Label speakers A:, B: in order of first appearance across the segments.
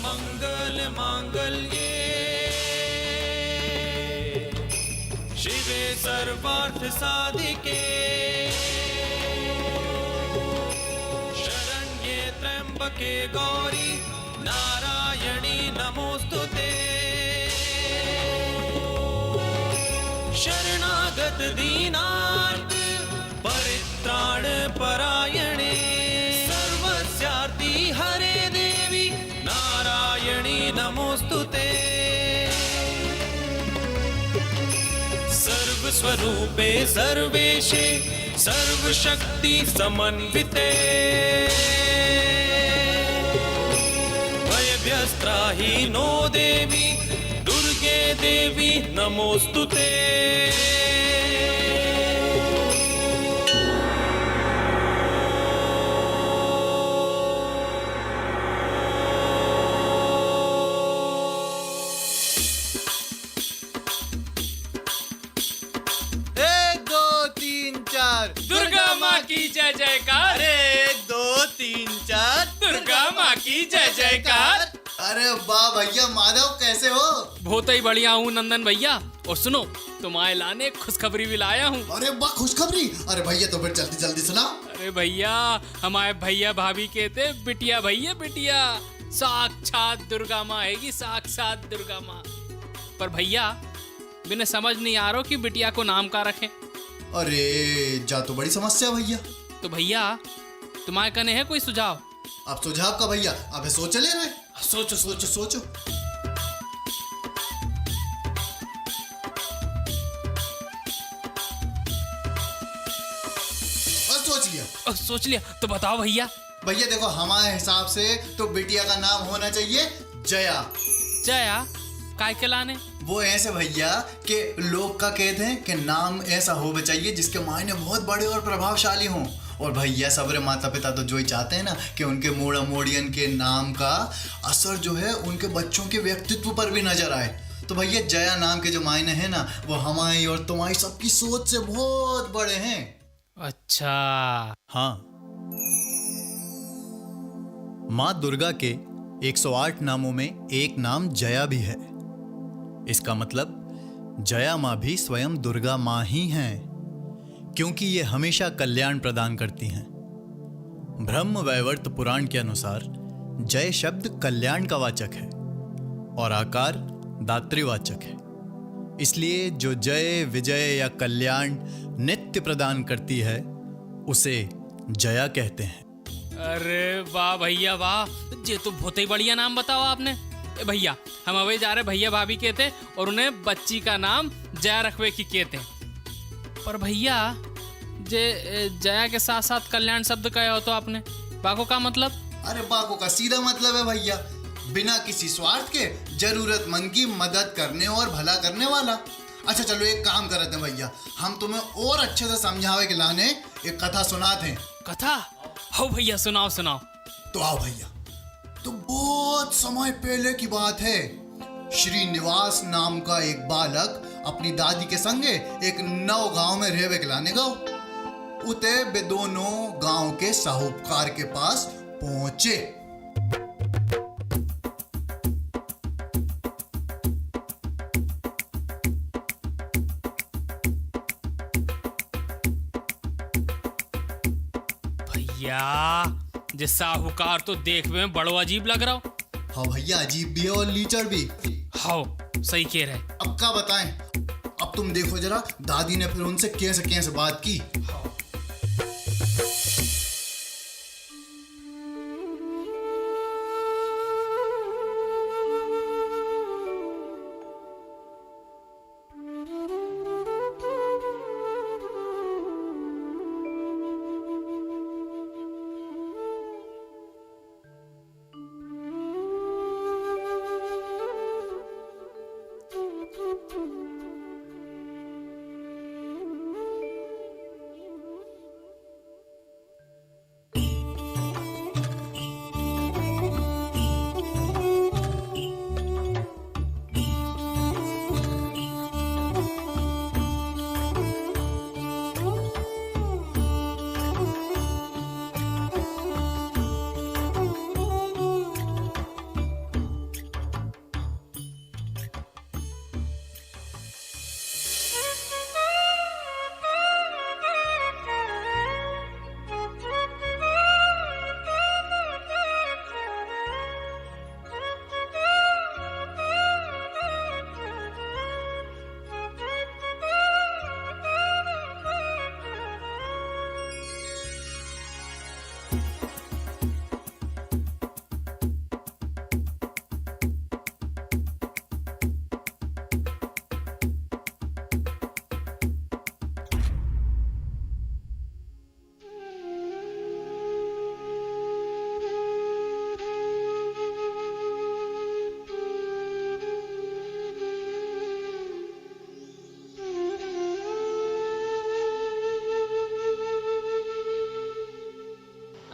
A: मंगल मांगल्ये शिवे सर्वार्थ साधिके शरण्ये त्र्यंबके गौरी नारायणी नमोस्तुते शरणागत दीनार्थ परित्राण परायणे सर्वस्यार्ति हरे देवी नारायणी नमोस्तुते सर्वस्वरूपे सर्वेशे सर्वशक्ति समन्विते भयभ्यस्त्राहि नो देवी दुर्गे देवी नमोस्तुते
B: दुर्गा माँ की जय जयकार।
C: 1 2 3 4
B: दुर्गा माँ की जय जयकार।
C: अरे वाह भैया माधव, कैसे हो?
B: बहुत ही बढ़िया हूँ नंदन भैया। और सुनो, तुम्हारे लाने खुशखबरी भी लाया हूँ।
C: अरे वाह, खुशखबरी! अरे भैया तो फिर जल्दी जल्दी सुना।
B: अरे भैया, हमारे भैया भाभी कहते बिटिया भैया बिटिया साक्षात दुर्गा माँ हैगी, साक्षात दुर्गा माँ। पर भैया बिना समझ नहीं आ रहा कि बिटिया को नाम का रखें।
C: अरे जा तो बड़ी समस्या भैया।
B: तो भैया तुम्हारे कने है कोई सुझाव?
C: अब सुझाव का भैया, अबे सोच ले रहे।
B: सोचो
C: सोचो सोचो। और सोच लिया।
B: तो बताओ भैया।
C: भैया देखो, हमारे हिसाब से तो बिटिया का नाम होना चाहिए जया।
B: जया काय के लाने?
C: वो ऐसे भैया कि लोग का कहते हैं कि नाम ऐसा हो चाहिए जिसके मायने बहुत बड़े और प्रभावशाली हों। और भैया सबरे माता पिता तो जो ही चाहते हैं ना कि उनके मोड़ा मोड़ियन के नाम का असर जो है उनके बच्चों के व्यक्तित्व पर भी नजर आए। तो भैया जया नाम के जो मायने हैं ना, वो हमारी और तुम्हारी सबकी सोच से बहुत बड़े हैं।
B: अच्छा
C: हाँ, माँ दुर्गा के 108 नामों में एक नाम जया भी है। इसका मतलब जया माँ भी स्वयं दुर्गा माँ ही हैं, क्योंकि ये हमेशा कल्याण प्रदान करती हैं। ब्रह्म वैवर्त पुराण के अनुसार जय शब्द कल्याण का वाचक है और आकार दातृवाचक है। इसलिए जो जय विजय या कल्याण नित्य प्रदान करती है उसे जया कहते हैं।
B: अरे वाह भैया वाह, ये तो बहुत ही बढ़िया नाम बताओ आपने। भैया हम अभी जा रहे भैया भाभी कहते और उन्हें बच्ची का नाम जया रखवे की कहते। पर भैया जया के साथ साथ कल्याण शब्द कहा हो तो आपने, बाको का मतलब?
C: अरे बाको का सीधा मतलब है भैया, बिना किसी स्वार्थ के जरूरतमंद की मदद करने और भला करने वाला। अच्छा चलो एक काम करते हैं भैया, हम तुम्हें और अच्छे से समझावे के लाने एक कथा सुनाते हैं।
B: कथा? हो भैया सुनाओ सुनाओ।
C: तो आओ भैया। तो बहुत समय पहले की बात है, श्रीनिवास नाम का एक बालक अपनी दादी के संगे एक नव गांव में रहवे के लाने गो। उते वे दोनों गांव के साहूकार के पास पहुंचे।
B: भैया जे साहूकार तो देखने में बड़ो अजीब लग रहा हो।
C: हाँ भैया, अजीब भी है और लीचड़ भी।
B: हाँ सही कह रहे।
C: अब क्या बताएं, अब तुम देखो जरा दादी ने फिर उनसे कैसे बात की।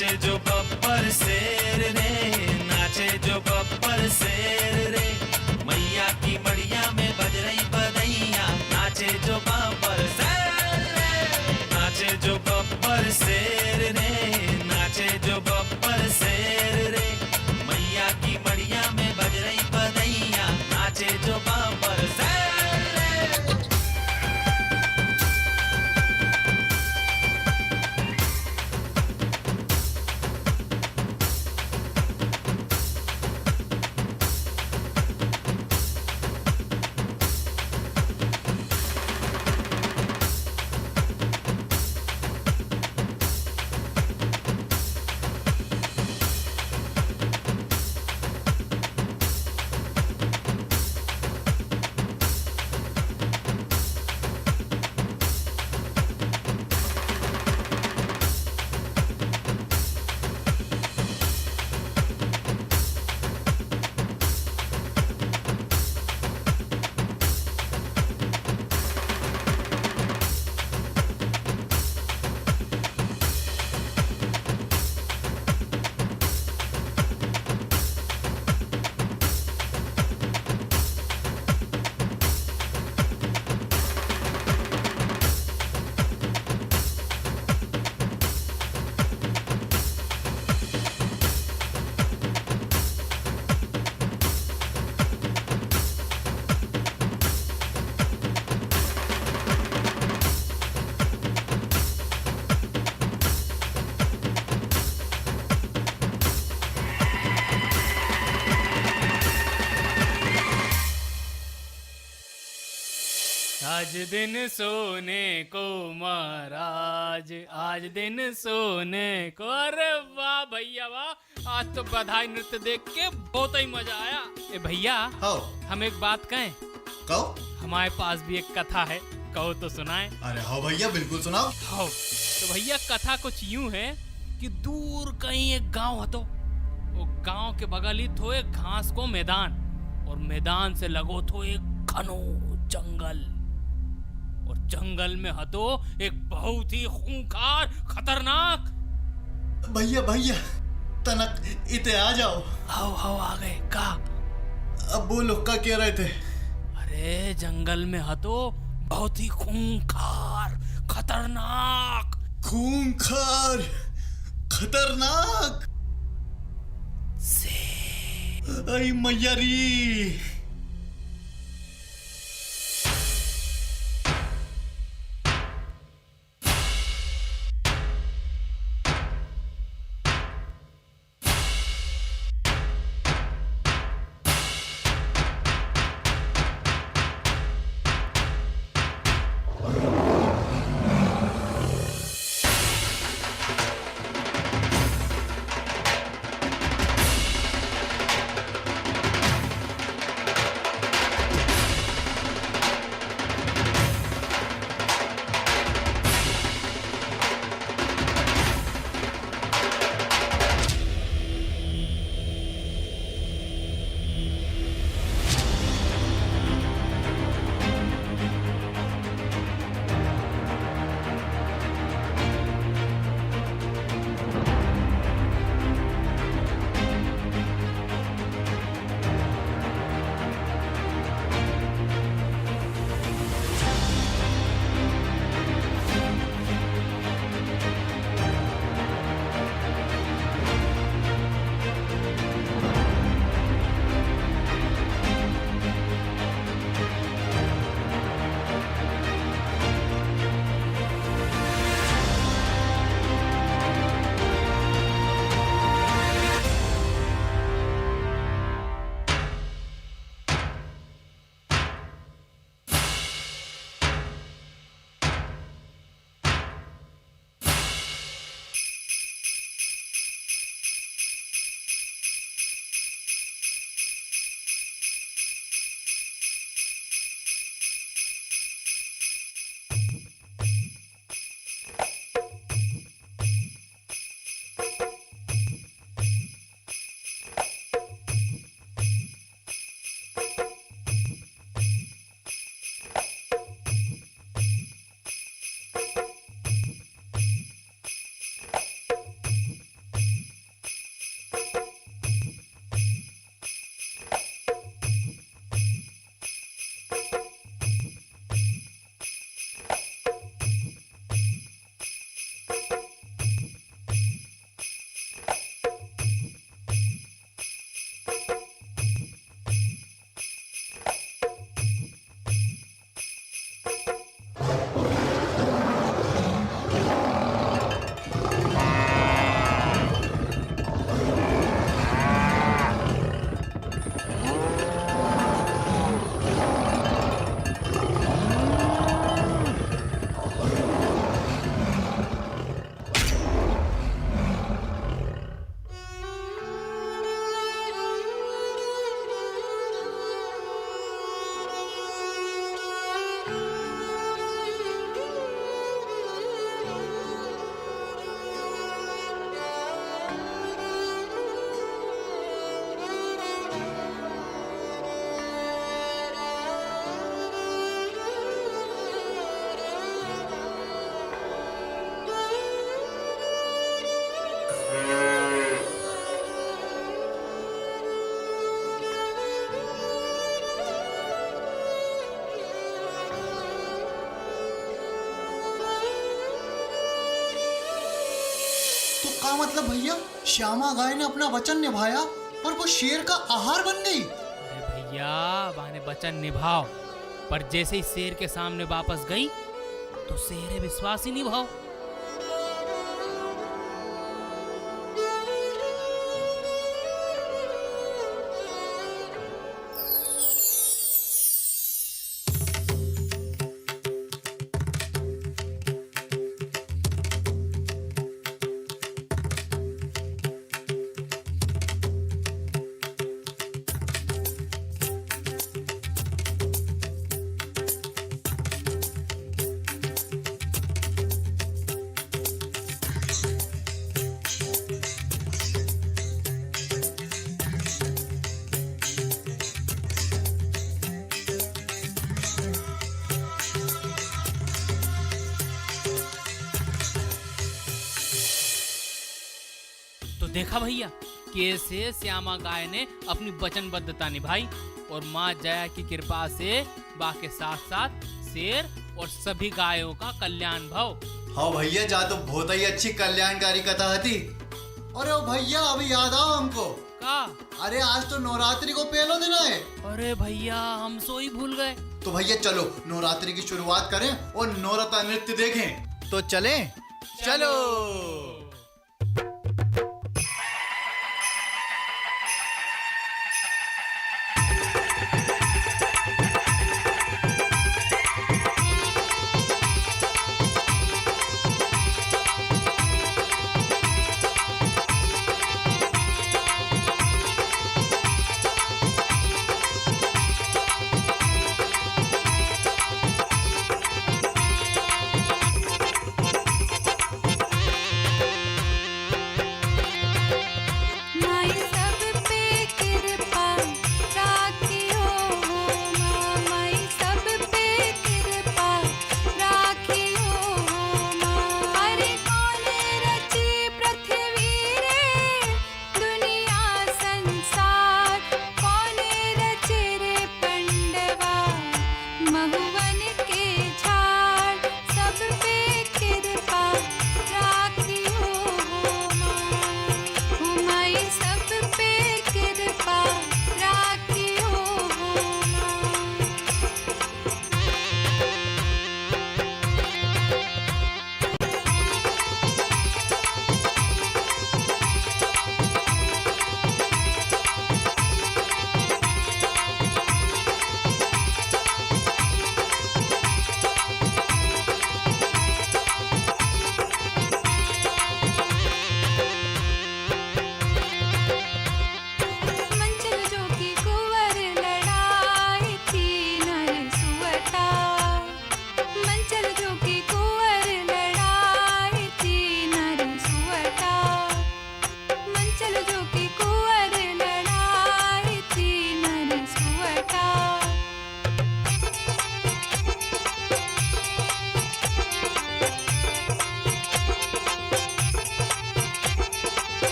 A: नाचे जो बब्बर शेर रे, नाचे जो बब्बर शेर रे, मैया की मड़िया में बज रही बधैया, नाचे जो बब्बर शेर रे, नाचे जो बब्बर शेर रे, नाचे जो बब्बर शेर रे, मैया की मड़िया में बज रही बधैया, नाचे जो बब्बर शेर रे।
B: आज दिन सोने को महाराज, आज दिन सोने को। अरे वाह भैया वाह, आज तो बधाई नृत्य देख के बहुत ही मजा आया। ए भैया, हम एक बात कहें?
C: कहो।
B: हमारे पास भी एक कथा है, कहो तो सुनाए।
C: अरे हाँ भैया, बिल्कुल सुनाओ।
B: हाँ तो भैया, कथा कुछ यूं है कि दूर कहीं एक गांव हतो। वो गांव के बगल ही थो एक घास को मैदान, और मैदान से लगो थो एक घनो जंगल, और जंगल में हतो एक बहुत ही खूंखार खतरनाक।
C: भैया भैया, तनक इते आ जाओ।
B: हाउ आ गए का?
C: अब बोलो, क्या कह रहे थे?
B: अरे जंगल में हतो बहुत ही खूंखार खतरनाक।
C: खूंखार खतरनाक
B: से
C: आई मैयारी। तो का मतलब भैया, श्यामा गाय ने अपना वचन निभाया और वो शेर का आहार बन गई?
B: अरे भैया, माने वचन निभाओ, पर जैसे ही शेर के सामने वापस गई तो शेर विश्वास ही निभाओ। तो देखा भैया, कैसे श्यामा गाय ने अपनी वचनबद्धता निभाई और माँ जया की कृपा से बा के साथ साथ शेर और सभी गायों का कल्याण भव।
C: हाँ भैया, जा तो बहुत ही अच्छी कल्याणकारी कथा थी। अरे ओ भैया, अभी याद आओ हमको
B: का?
C: अरे आज तो नवरात्रि को पहला दिन है।
B: अरे भैया, हम सो ही भूल गए।
C: तो भैया चलो नवरात्रि की शुरुआत करें और नवरत्न नृत्य देखें। तो चलें? चलो।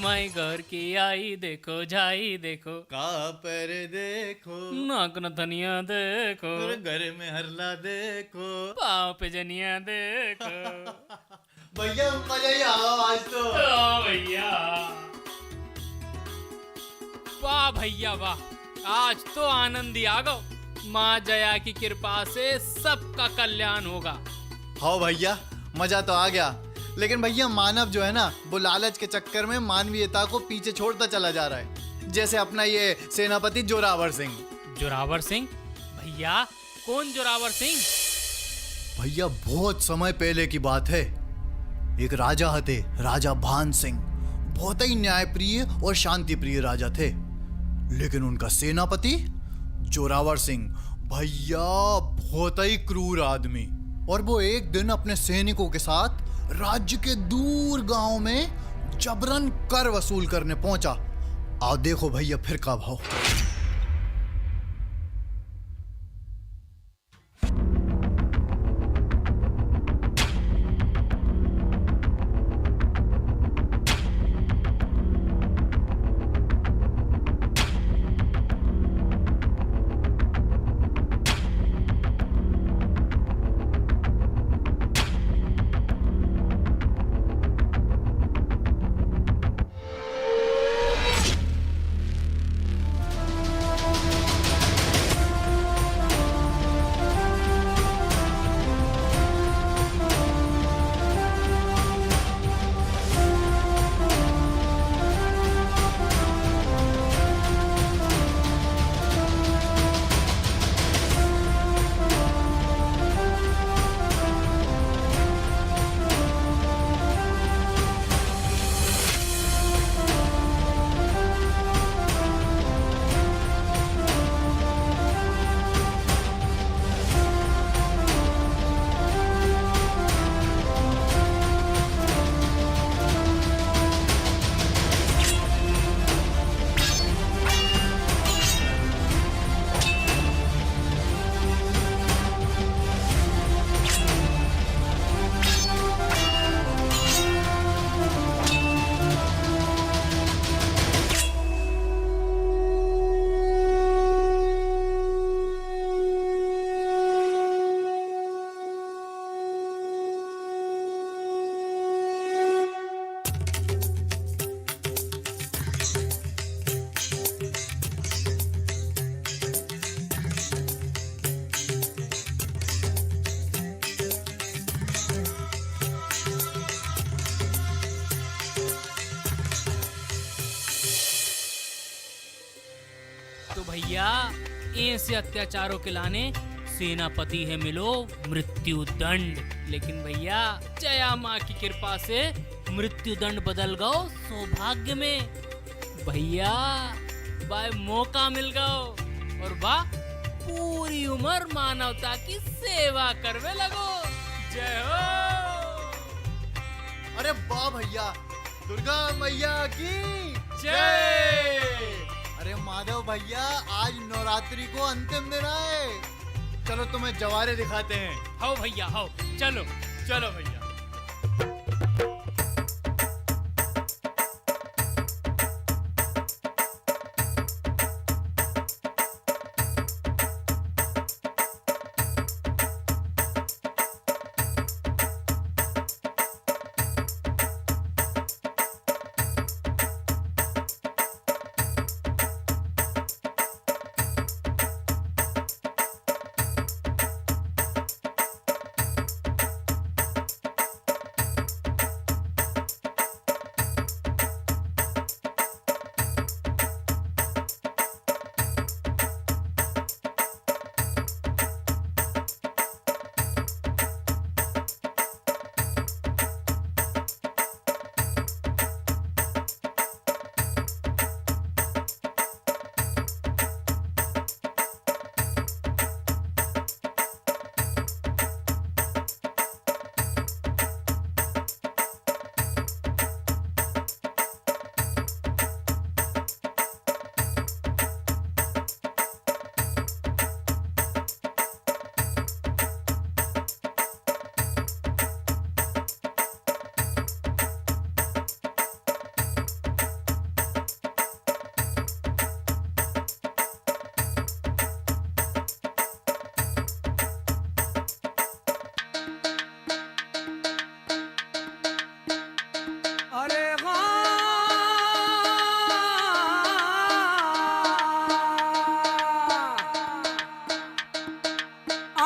B: माई घर की आई देखो झाई देखो,
C: का पर देखो,
B: नाक न धनिया देखो,
C: और घर में हरला देखो।
B: पाँव पे जनिया देखो।
C: भैया मजा ही आओ आज तो।
B: ओ भैया, वाह भैया वाह, आज तो आनंद ही आ गो। माँ जया की कृपा से सबका कल्याण होगा।
C: हाँ भैया, मजा तो आ गया, लेकिन भैया मानव जो है ना, वो लालच के चक्कर में मानवीयता को पीछे छोड़ता चला जा रहा है। जैसे अपना ये सेनापति जोरावर सिंह।
B: जोरावर सिंह? भैया कौन जोरावर सिंह?
C: भैया बहुत समय पहले की बात है। एक राजा थे, राजा भान सिंह। बहुत ही न्यायप्रिय और शांति प्रिय राजा थे, लेकिन उनका सेनापति जोरावर सिंह भैया बहुत ही क्रूर आदमी। और वो एक दिन अपने सैनिकों के साथ राज्य के दूर गांव में जबरन कर वसूल करने पहुंचा। आओ देखो भैया फिर का भाव।
B: तो भैया ऐसे अत्याचारों के लाने सेनापति है मिलो मृत्यु दंड। लेकिन भैया जया माँ की कृपा से मृत्यु दंड बदल गओ सौभाग्य में। भैया बाय मौका मिल गओ और बा पूरी उम्र मानवता की सेवा करवे लगो। जय हो।
C: अरे वाह भैया, दुर्गा मैया की
B: जय।
C: अरे माधव भैया, आज नवरात्रि को अंतिम दिन है। चलो तुम्हें जवारे दिखाते हैं।
B: हो भैया हो, चलो चलो भैया।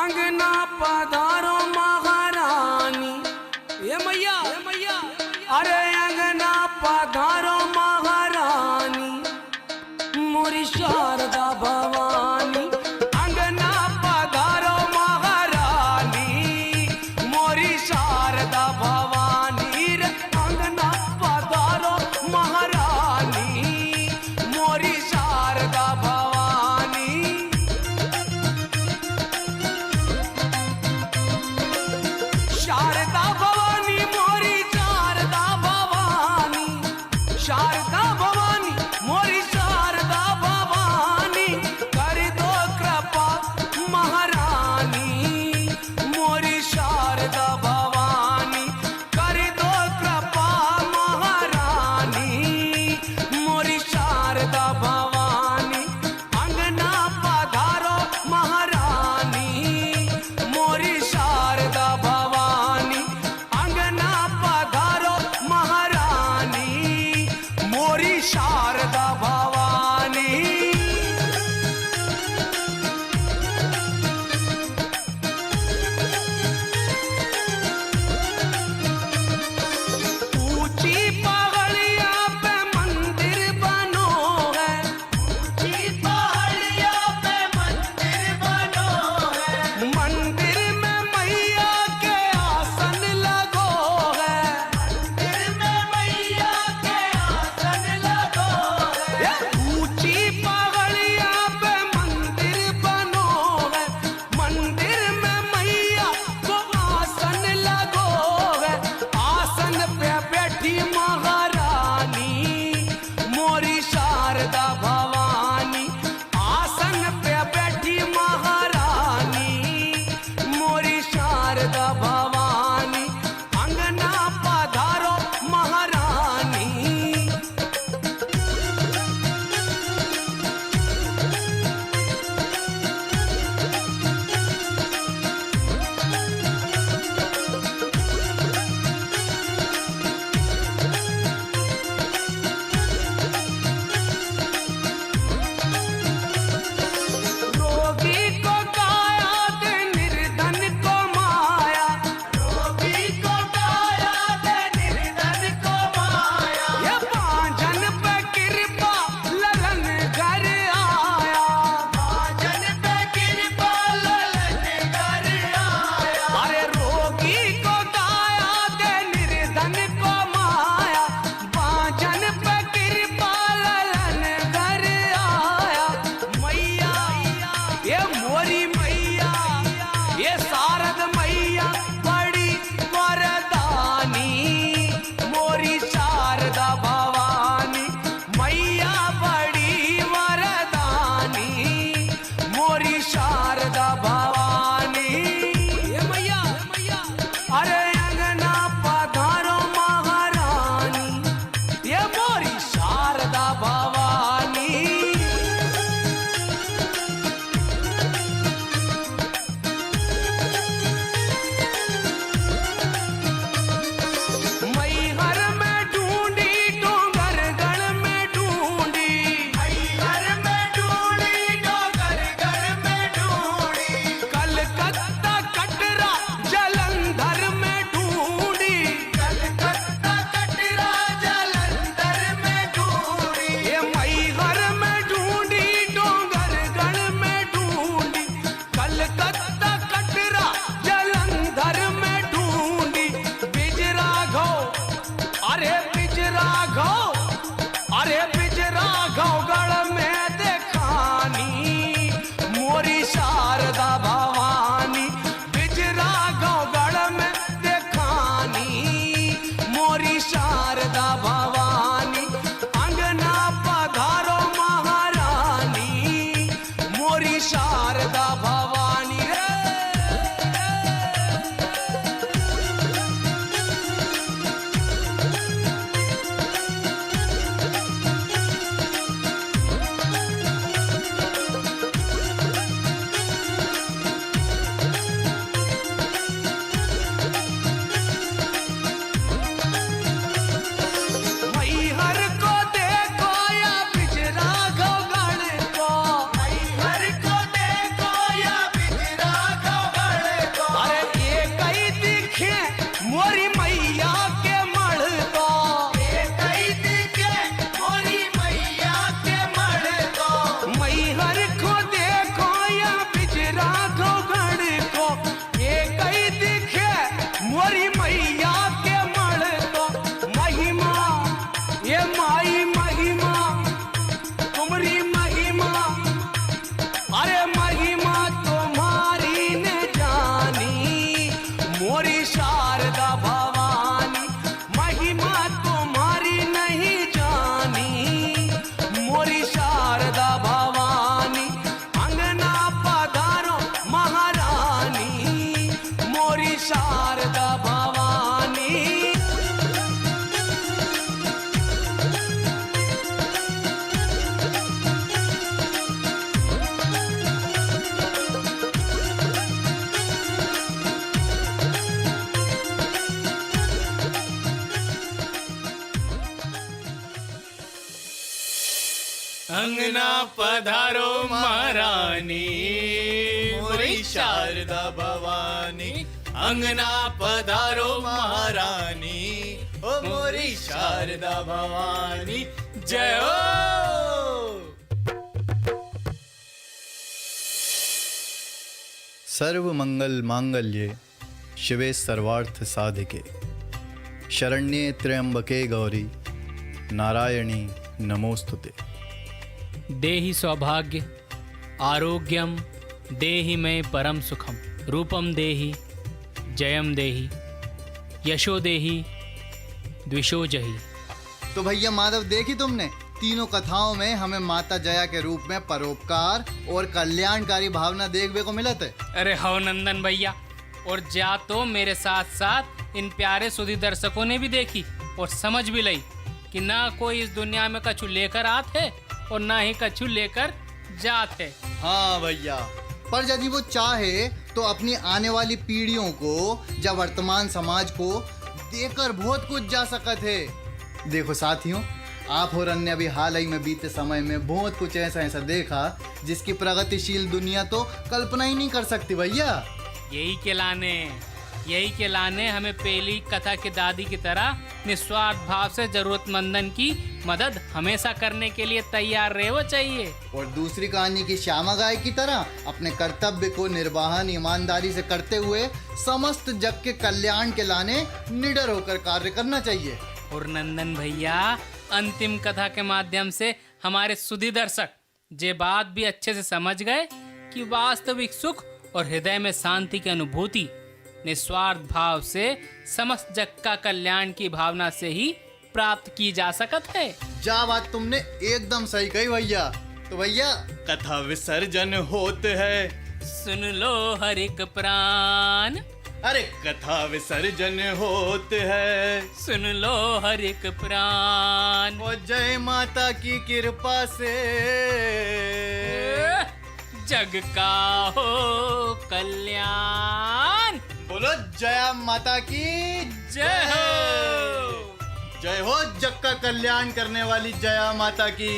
D: अंगना पधारो महारानी, ये मैया अरे अंगना पधारो महारानी, मोरी शारदा भवानी। अंगना पधारो महारानी, मोरी शारदा भवानी रे। अंगना पधारो महारानी, मोरी शारदा भवानी। शारदा भवानी।
B: अंगना पधारो महारानी मोरी शारदा भवानी। अंगना पधारो महारानी ओ मोरी शारदा भवानी। जय हो।
C: सर्व मंगल मांगल्ये शिवे सर्वार्थ साधिके शरण्ये त्र्यंबके गौरी नारायणी नमोस्तुते।
B: देहि सौभाग्य आरोग्यम देहि में परम सुखम रूपम देहि जयम देहि यशो देहि द्विषो जहि।
C: तो भैया माधव, देखी तुमने तीनों कथाओं में हमें माता जया के रूप में परोपकार और कल्याणकारी भावना देखने को मिलत है।
B: अरे हो नंदन भैया, और जा तो मेरे साथ साथ इन प्यारे सुधी दर्शकों ने भी देखी और समझ भी लई कि ना कोई इस दुनिया में कछु लेकर आते और ना ही कछु लेकर जाते।
C: हाँ भैया, पर यदि वो चाहे तो अपनी आने वाली पीढ़ियों को या वर्तमान समाज को देकर बहुत कुछ जा सकत है। देखो साथियों, आप और अन्य भी हाल ही में बीते समय में बहुत कुछ ऐसा ऐसा देखा जिसकी प्रगतिशील दुनिया तो कल्पना ही नहीं कर सकती भैया।
B: यही के लाने हमें पहली कथा की दादी की तरह निस्वार्थ भाव से जरूरतमंदन की मदद हमेशा करने के लिए तैयार रहना चाहिए।
C: और दूसरी कहानी की श्यामा गाय की तरह अपने कर्तव्य को निर्वहन ईमानदारी से करते हुए समस्त जग के कल्याण के लाने निडर होकर कार्य करना चाहिए।
B: और नंदन भैया, अंतिम कथा के माध्यम से हमारे सुधी दर्शक ये बात भी अच्छे से समझ गए कि वास्तविक सुख और हृदय में शांति की अनुभूति निस्वार्थ भाव से समस्त जग का कल्याण की भावना से ही प्राप्त की जा सकत है।
C: जा बात तुमने एकदम सही कही भैया। तो भैया
B: कथा विसर्जन होते है, सुन लो हर एक प्राण।
C: अरे कथा विसर्जन होते है,
B: सुन लो हर एक प्राण।
C: और जय माता की कृपा से
B: जग का हो कल्याण।
C: बोलो जया माता की
B: जय हो।
C: जय हो जग का कल्याण करने वाली जया माता की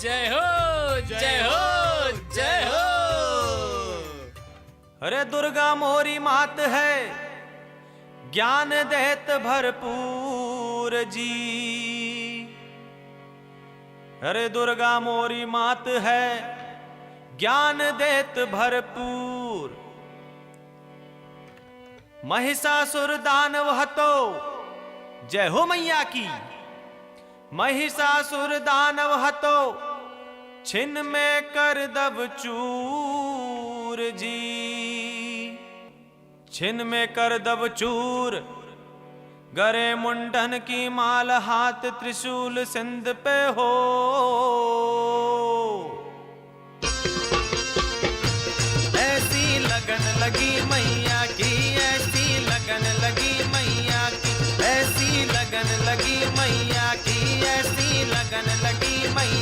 B: जय हो। जय हो। जय हो।
D: अरे दुर्गा मोरी मात है ज्ञान देत भरपूर जी। अरे दुर्गा मोरी मात है ज्ञान देत भरपूर। महिषासुर दानव हतो, जय हो मैया की। महिषासुर दानव हतो छिन में कर दब चूर जी। छिन में कर दब चूर, गरे मुंडन की माल हाथ त्रिशूल सिंध पे हो। ऐसी लगन लगी मैया की, ऐसी लगन लगी मैया की, ऐसी लगन लगी मैया की, ऐसी लगन लगी मैया